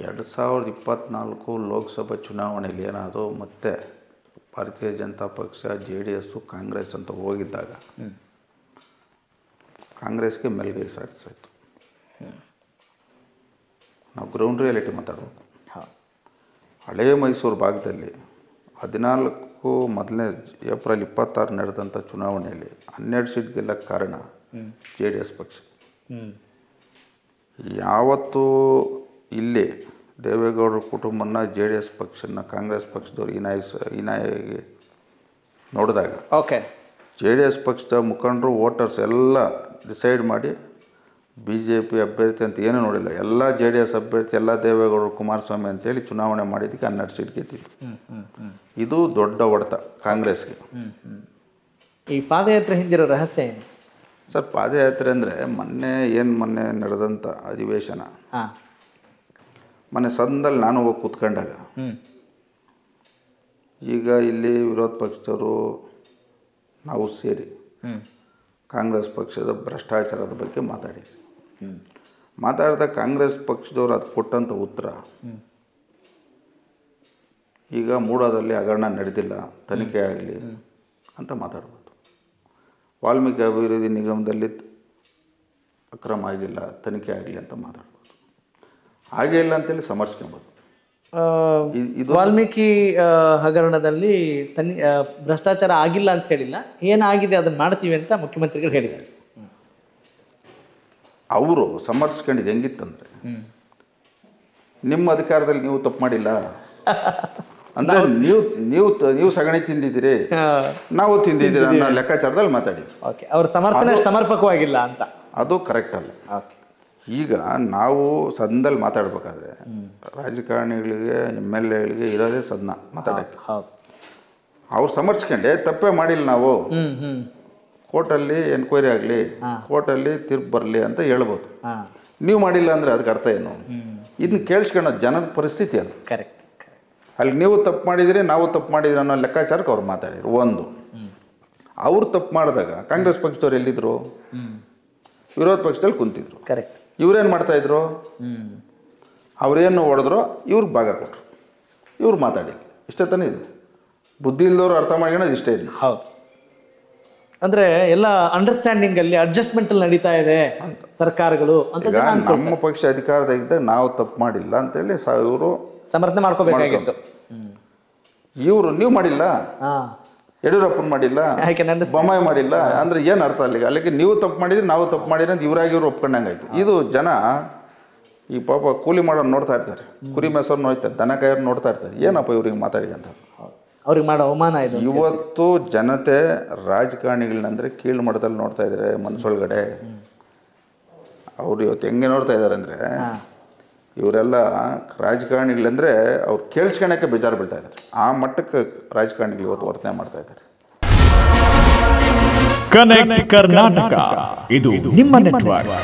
2024 ಲೋಕಸಭಾ ಚುನಾವಣೆಯಲ್ಲಿ ಏನಾದರೂ ಮತ್ತೆ ಭಾರತೀಯ ಜನತಾ ಪಕ್ಷ JDS ಕಾಂಗ್ರೆಸ್ ಅಂತ ಹೋಗಿದ್ದಾಗ ಕಾಂಗ್ರೆಸ್ಗೆ ಮೇಲ್ಗೈ ಸಾಧಿಸಾಯಿತು. ನಾವು ಗ್ರೌಂಡ್ ರಿಯಾಲಿಟಿ ಮಾತಾಡಬೇಕು. ಹಳೆಯ ಮೈಸೂರು ಭಾಗದಲ್ಲಿ 14 ಏಪ್ರಿಲ್ 26 ನಡೆದಂಥ ಚುನಾವಣೆಯಲ್ಲಿ 12 ಸೀಟ್ ಗೆಲ್ಲಕ್ಕೆ ಕಾರಣ JDS ಪಕ್ಷ. ಯಾವತ್ತೂ ಇಲ್ಲಿ ದೇವೇಗೌಡರ ಕುಟುಂಬನ JDS ಪಕ್ಷನ ಕಾಂಗ್ರೆಸ್ ಪಕ್ಷದವ್ರು ಹೀನಾಗಿ ನೋಡಿದಾಗ JDS ಪಕ್ಷದ ಮುಖಂಡರು ವೋಟರ್ಸ್ ಎಲ್ಲ ಡಿಸೈಡ್ ಮಾಡಿ BJP ಅಭ್ಯರ್ಥಿ ಅಂತ ಏನೂ ನೋಡಿಲ್ಲ, ಎಲ್ಲ JDS ಅಭ್ಯರ್ಥಿ, ಎಲ್ಲ ದೇವೇಗೌಡರು ಕುಮಾರಸ್ವಾಮಿ ಅಂತೇಳಿ ಚುನಾವಣೆ ಮಾಡಿದ್ದಕ್ಕೆ 12 ಸೀಟ್ ಗೆದ್ದಿದ್ದು. ಇದು ದೊಡ್ಡ ಹೊಡೆತ ಕಾಂಗ್ರೆಸ್ಗೆ. ಈ ಪಾದಯಾತ್ರೆ ಹಿಂದಿರೋ ರಹಸ್ಯ ಏನು ಸರ್? ಪಾದಯಾತ್ರೆ ಅಂದರೆ ಮೊನ್ನೆ ನಡೆದಂಥ ಅಧಿವೇಶನ, ಮೊನ್ನೆ ಸದನದಲ್ಲಿ ನಾನು ಹೋಗಿ ಕೂತ್ಕೊಂಡಾಗ ಈಗ ಇಲ್ಲಿ ವಿರೋಧ ಪಕ್ಷದವರು ನಾವು ಸೇರಿ ಕಾಂಗ್ರೆಸ್ ಪಕ್ಷದ ಭ್ರಷ್ಟಾಚಾರದ ಬಗ್ಗೆ ಮಾತಾಡಿದ ಕಾಂಗ್ರೆಸ್ ಪಕ್ಷದವರು ಅದು ಕೊಟ್ಟಂಥ ಉತ್ತರ, ಈಗ ಮೂಡಾದಲ್ಲಿ ಹಗರಣ ನಡೆದಿಲ್ಲ, ತನಿಖೆ ಆಗಲಿ ಅಂತ ಮಾತಾಡ್ಬೋದು. ವಾಲ್ಮೀಕಿ ಅಭಿವೃದ್ಧಿ ನಿಗಮದಲ್ಲಿ ಅಕ್ರಮ ಆಗಿಲ್ಲ, ತನಿಖೆ ಆಗಲಿ ಅಂತ ಮಾತಾಡ್ಬೋದು. ಹಾಗೆ ಇಲ್ಲ ಅಂತೇಳಿ ಸಮರ್ಸ್ಕೊಬೋದು. ವಾಲ್ಮೀಕಿ ಹಗರಣದಲ್ಲಿ ಭ್ರಷ್ಟಾಚಾರ ಆಗಿಲ್ಲ ಅಂತ ಹೇಳಿಲ್ಲ, ಏನಾಗಿದೆ ಅದನ್ನು ಮಾಡ್ತೀವಿ ಅಂತ ಮುಖ್ಯಮಂತ್ರಿಗಳು ಹೇಳಿದ್ದಾರೆ. ಅವರು ಸಮರ್ಸ್ಕೊಂಡಿದ್ದು ಹೆಂಗಿತ್ತಂದರೆ, ನಿಮ್ಮ ಅಧಿಕಾರದಲ್ಲಿ ನೀವು ತಪ್ಪು ಮಾಡಿಲ್ಲ ಅಂದರೆ ನೀವು ಸಗಣಿ ತಿಂದಿದ್ದೀರಿ, ನಾವು ತಿಂದಿದ್ದೀರಿ ಅನ್ನೋ ಲೆಕ್ಕಾಚಾರದಲ್ಲಿ ಮಾತಾಡಿ. ಅವ್ರ ಸಮರ್ಥನೆ ಸಮರ್ಪಕವಾಗಿಲ್ಲ ಅಂತ. ಅದು ಕರೆಕ್ಟ್ ಅಲ್ಲ. ಈಗ ನಾವು ಸದನದಲ್ಲಿ ಮಾತಾಡ್ಬೇಕಾದ್ರೆ ರಾಜಕಾರಣಿಗಳಿಗೆ MLAಗಳಿಗೆ ಇರೋದೇ ಸದನ ಮಾತಾಡೋಕ್ಕೆ. ಅವ್ರು ಸಮರ್ಸ್ಕೊಂಡೆ ತಪ್ಪೇ ಮಾಡಿಲ್ಲ, ನಾವು ಕೋರ್ಟಲ್ಲಿ ಎನ್ಕ್ವೈರಿ ಆಗಲಿ, ಕೋರ್ಟಲ್ಲಿ ತೀರ್ಪು ಬರಲಿ ಅಂತ ಹೇಳ್ಬೋದು. ನೀವು ಮಾಡಿಲ್ಲ ಅಂದರೆ ಅದಕ್ಕೆ ಅರ್ಥ ಏನು? ಇದನ್ನ ಕೇಳಿಸ್ಕೊಳ್ಳೋ ಜನದ ಪರಿಸ್ಥಿತಿ ಅದು. ಕರೆಕ್ಟ್. ಅಲ್ಲಿ ನೀವು ತಪ್ಪು ಮಾಡಿದಿರಿ, ನಾವು ತಪ್ಪು ಮಾಡಿದಿರಿ ಅನ್ನೋ ಲೆಕ್ಕಾಚಾರಕ್ಕೆ ಅವ್ರು ಮಾತಾಡಿದ್ರು. ಒಂದು, ಅವ್ರು ತಪ್ಪು ಮಾಡಿದಾಗ ಕಾಂಗ್ರೆಸ್ ಪಕ್ಷದವ್ರು ಎಲ್ಲಿದ್ದರು? ವಿರೋಧ ಪಕ್ಷದಲ್ಲಿ ಕುಂತಿದ್ರು. ಕರೆಕ್ಟ್. ಇವ್ರೇನು ಮಾಡ್ತಾಯಿದ್ರು? ಅವ್ರೇನು ಹೊಡೆದ್ರು, ಇವ್ರಿಗೆ ಭಾಗ ಕೊಟ್ಟರು, ಇವ್ರು ಮಾತಾಡಿಲ್ಲ. ಇಷ್ಟೇ ತಾನೇ ಇದು. ಬುದ್ಧಿ ಇಲ್ದವ್ರು ಅರ್ಥ ಮಾಡ್ಕೊಳ್ಳೋದು ಇಷ್ಟೇ ಇದೆ. ಹೌದು. ಅಂದರೆ ಎಲ್ಲ ಅಂಡರ್ಸ್ಟ್ಯಾಂಡಿಂಗಲ್ಲಿ ಅಡ್ಜಸ್ಟ್ಮೆಂಟಲ್ಲಿ ನಡೀತಾ ಇದೆ ಸರ್ಕಾರಗಳು ಅಂತ. ನಮ್ಮ ಪಕ್ಷ ಅಧಿಕಾರದಾಗಿದ್ದಾಗ ನಾವು ತಪ್ಪು ಮಾಡಿಲ್ಲ ಅಂತೇಳಿ ಇವರು ಸಮರ್ಥನೆ ಮಾಡ್ಕೋಬೇಕಾಗಿತ್ತು. ನೀವು ಮಾಡಿಲ್ಲ, ಯಡಿಯೂರಪ್ಪನ ಮಾಡಿಲ್ಲ, ಬೊಮ್ಮಾಯಿ ಮಾಡಿಲ್ಲ ಅಂದರೆ ಏನು ಅರ್ಥ ಅಲ್ಲಿಗೆ ನೀವು ತಪ್ಪು ಮಾಡಿದ್ರಿ, ನಾವು ತಪ್ಪು ಮಾಡಿದ್ರೆ ಅಂತ ಇವ್ರು ಒಪ್ಕೊಂಡಂಗಾಯ್ತು. ಇದು ಜನ ಈ ಪಾಪ ಕೂಲಿ ಮಾಡೋರು ನೋಡ್ತಾ ಇರ್ತಾರೆ, ಕುರಿ ಮೇಸೋರು ನೋಡ್ತಾರೆ, ದನ ಕಾಯೋರು ನೋಡ್ತಾ ಇರ್ತಾರೆ. ಏನಪ್ಪ ಇವ್ರಿಗೆ ಮಾತಾಡಿದೆ ಅಂತ ಅವ್ರಿಗೆ ಮಾಡೋ ಅವಮಾನ ಇದು. ಇವತ್ತು ಜನತೆ ರಾಜಕಾರಣಿಗಳನ್ನಂದರೆ ಕೀಳು ಮಟ್ಟದಲ್ಲಿ ನೋಡ್ತಾ ಇದ್ದಾರೆ ಮನಸ್ಸೊಳಗಡೆ. ಅವ್ರು ಇವತ್ತು ಹೆಂಗೆ ನೋಡ್ತಾ ಇದ್ದಾರೆ ಅಂದರೆ, ಇವರೆಲ್ಲ ರಾಜಕಾರಣಿಗಳಂದರೆ ಅವ್ರು ಕೇಳಿಸ್ಕೊಳಕ್ಕೆ ಬೇಜಾರು ಬೀಳ್ತಾ ಇದ್ದಾರೆ. ಆ ಮಟ್ಟಕ್ಕೆ ರಾಜಕಾರಣಿಗಳು ಇವತ್ತು ವರ್ತನೆ ಮಾಡ್ತಾ ಇದ್ದಾರೆ. ಕನೆಕ್ಟ್ ಕರ್ನಾಟಕ, ಇದು ನಿಮ್ಮ ನೆಟ್ವರ್ಕ್.